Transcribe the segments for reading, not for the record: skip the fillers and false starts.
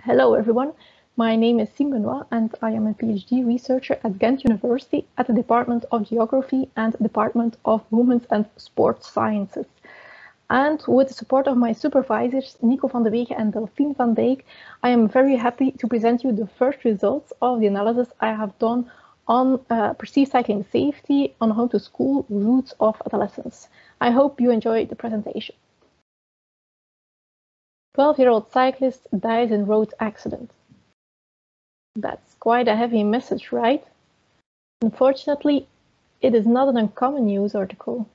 Hello everyone, my name is Sien Benoit and I am a PhD researcher at Ghent University at the Department of Geography and Department of Women's and Sports Sciences. And with the support of my supervisors, Nico van Weghe and Delfien van Dyck, I am very happy to present you the first results of the analysis I have done on perceived cycling safety on home-to-school routes of adolescents. I hope you enjoy the presentation. 12-year-old cyclist dies in road accident. That's quite a heavy message, right? Unfortunately, it is not an uncommon news article.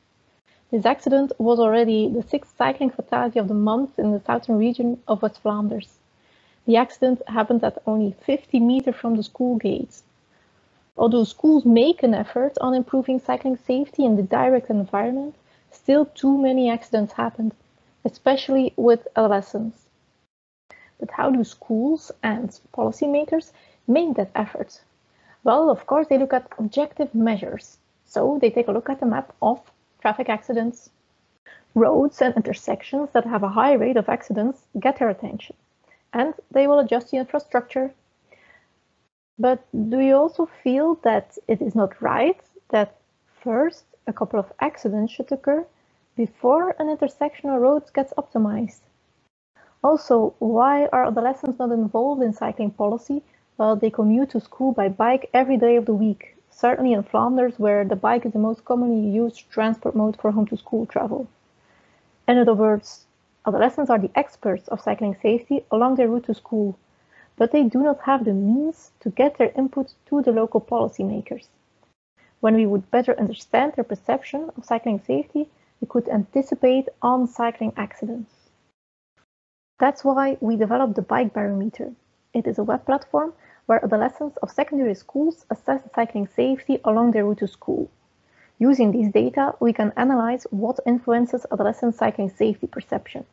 This accident was already the 6th cycling fatality of the month in the southern region of West Flanders. The accident happened at only 50 meters from the school gates. Although schools make an effort on improving cycling safety in the direct environment, still too many accidents happened, especially with adolescents. But how do schools and policymakers make that effort? Well, of course, they look at objective measures. So they take a look at the map of traffic accidents. Roads and intersections that have a high rate of accidents get their attention, and they will adjust the infrastructure. But do you also feel that it is not right that first a couple of accidents should occur before an intersection or road gets optimized? Also, why are adolescents not involved in cycling policy while they commute to school by bike every day of the week, certainly in Flanders, where the bike is the most commonly used transport mode for home-to-school travel? In other words, adolescents are the experts of cycling safety along their route to school, but they do not have the means to get their input to the local policymakers. When we would better understand their perception of cycling safety, we could anticipate on cycling accidents. That's why we developed the Bike Barometer. It is a web platform where adolescents of secondary schools assess cycling safety along their route to school. Using these data, we can analyze what influences adolescent cycling safety perception.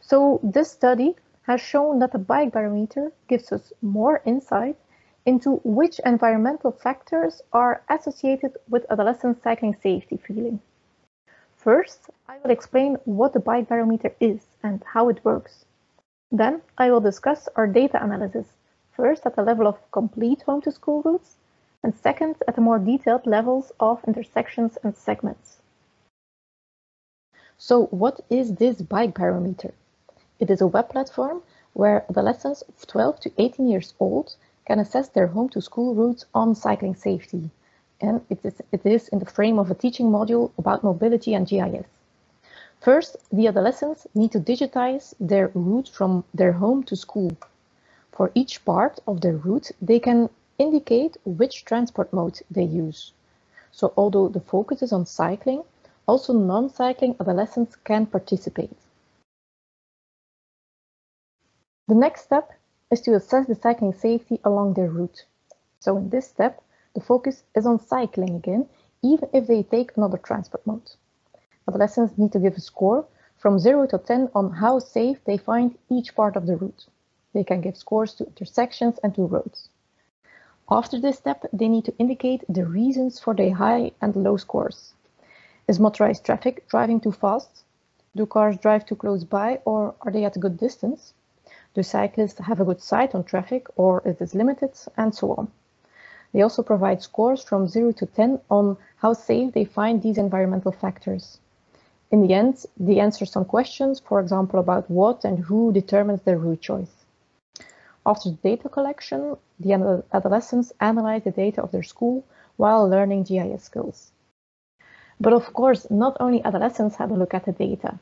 So this study has shown that the Bike Barometer gives us more insight into which environmental factors are associated with adolescent cycling safety feeling. First, I will explain what the Bike Barometer is and how it works. Then I will discuss our data analysis, first at the level of complete home-to-school routes, and second at the more detailed levels of intersections and segments. So what is this Bike Barometer? It is a web platform where adolescents of 12 to 18 years old can assess their home-to-school routes on cycling safety. And it is in the frame of a teaching module about mobility and GIS. First, the adolescents need to digitize their route from their home to school. For each part of their route, they can indicate which transport mode they use. So although the focus is on cycling, also non-cycling adolescents can participate. The next step is to assess the cycling safety along their route. So in this step, the focus is on cycling again, even if they take another transport mode. Adolescents need to give a score from 0 to 10 on how safe they find each part of the route. They can give scores to intersections and to roads. After this step, they need to indicate the reasons for their high and low scores. Is motorized traffic driving too fast? Do cars drive too close by, or are they at a good distance? Do cyclists have a good sight on traffic, or is this limited, and so on. They also provide scores from 0 to 10 on how safe they find these environmental factors. In the end, they answer some questions, for example, about what and who determines their route choice. After the data collection, the adolescents analyze the data of their school while learning GIS skills. But of course, not only adolescents have a look at the data.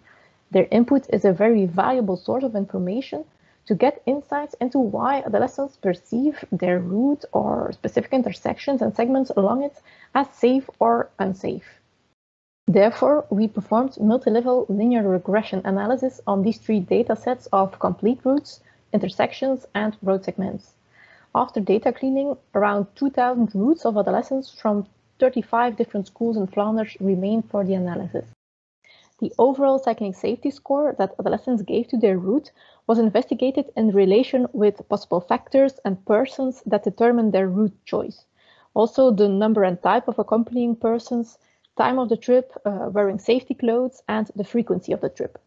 Their input is a very valuable source of information to get insights into why adolescents perceive their route or specific intersections and segments along it as safe or unsafe. Therefore, we performed multi-level linear regression analysis on these three data sets of complete routes, intersections, and road segments. After data cleaning, around 2,000 routes of adolescents from 35 different schools in Flanders remained for the analysis. The overall cycling safety score that adolescents gave to their route was investigated in relation with possible factors and persons that determine their route choice. Also, the number and type of accompanying persons, time of the trip, wearing safety clothes, and the frequency of the trip.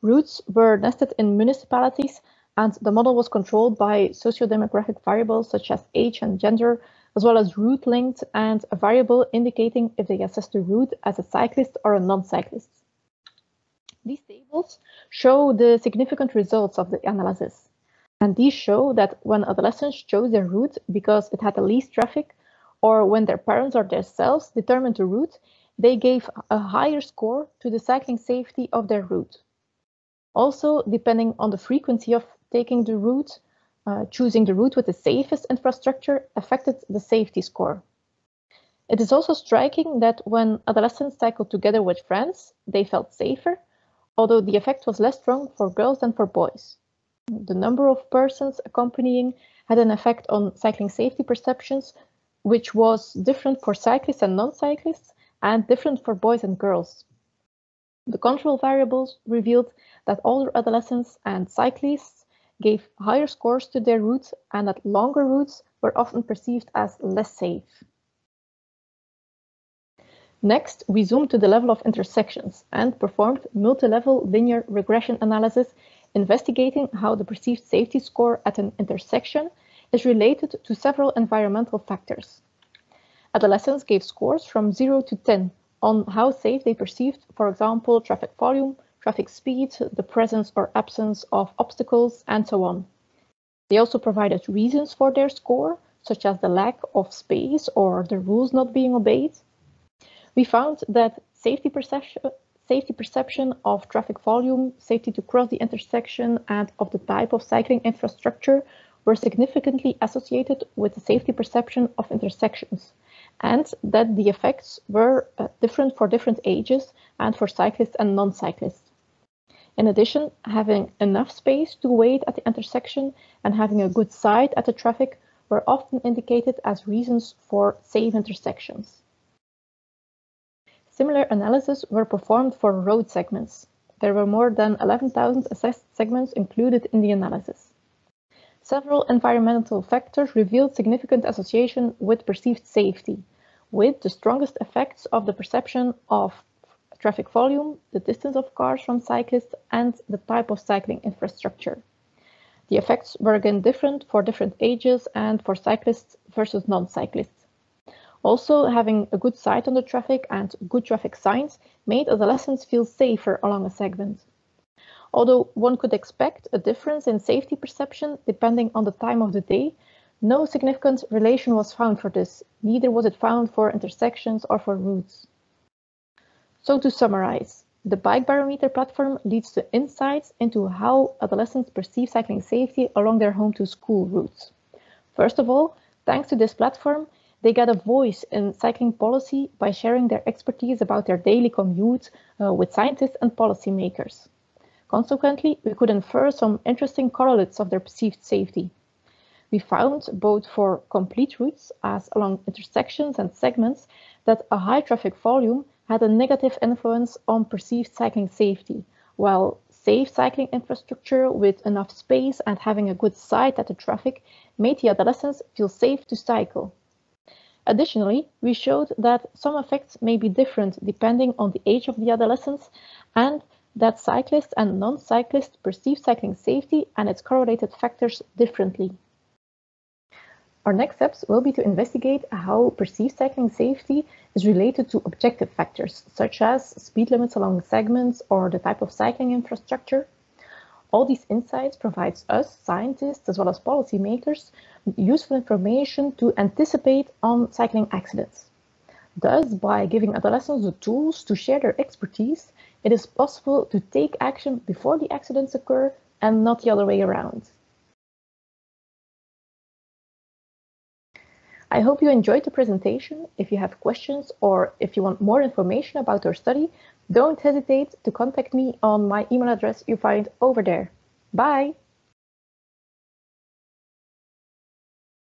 Routes were nested in municipalities And the model was controlled by socio-demographic variables such as age and gender, as well as route length and a variable indicating if they assess the route as a cyclist or a non-cyclist. These tables show the significant results of the analysis. And these show that when adolescents chose their route because it had the least traffic, or when their parents or themselves determined the route, they gave a higher score to the cycling safety of their route. Also, depending on the frequency of taking the route, choosing the route with the safest infrastructure affected the safety score. It is also striking that when adolescents cycled together with friends, they felt safer, although the effect was less strong for girls than for boys. The number of persons accompanying had an effect on cycling safety perceptions, which was different for cyclists and non-cyclists, and different for boys and girls. The control variables revealed that older adolescents and cyclists gave higher scores to their routes and that longer routes were often perceived as less safe. Next, we zoomed to the level of intersections and performed multi-level linear regression analysis investigating how the perceived safety score at an intersection is related to several environmental factors. Adolescents gave scores from 0 to 10 on how safe they perceived, for example, traffic volume, traffic speed, the presence or absence of obstacles, and so on. They also provided reasons for their score, such as the lack of space or the rules not being obeyed. We found that safety perception of traffic volume, safety to cross the intersection, and of the type of cycling infrastructure were significantly associated with the safety perception of intersections, and that the effects were different for different ages and for cyclists and non-cyclists. In addition, having enough space to wait at the intersection and having a good sight at the traffic were often indicated as reasons for safe intersections. Similar analyses were performed for road segments. There were more than 11,000 assessed segments included in the analysis. Several environmental factors revealed significant association with perceived safety, with the strongest effects of the perception of traffic volume, the distance of cars from cyclists, and the type of cycling infrastructure. The effects were again different for different ages and for cyclists versus non-cyclists. Also, having a good sight on the traffic and good traffic signs made adolescents feel safer along a segment. Although one could expect a difference in safety perception depending on the time of the day, no significant relation was found for this, neither was it found for intersections or for routes. So to summarize, the bike barometer platform leads to insights into how adolescents perceive cycling safety along their home to school routes. First of all, thanks to this platform, they get a voice in cycling policy by sharing their expertise about their daily commute with scientists and policymakers. Consequently, we could infer some interesting correlates of their perceived safety. We found, both for complete routes as along intersections and segments, that a high traffic volume had a negative influence on perceived cycling safety, while safe cycling infrastructure with enough space and having a good sight at the traffic made the adolescents feel safe to cycle. Additionally, we showed that some effects may be different depending on the age of the adolescents, and that cyclists and non-cyclists perceive cycling safety and its correlated factors differently. Our next steps will be to investigate how perceived cycling safety is related to objective factors, such as speed limits along segments or the type of cycling infrastructure. All these insights provides us, scientists, as well as policymakers, useful information to anticipate on cycling accidents. Thus, by giving adolescents the tools to share their expertise, it is possible to take action before the accidents occur and not the other way around. I hope you enjoyed the presentation. If you have questions or if you want more information about our study, don't hesitate to contact me on my email address you find over there. Bye!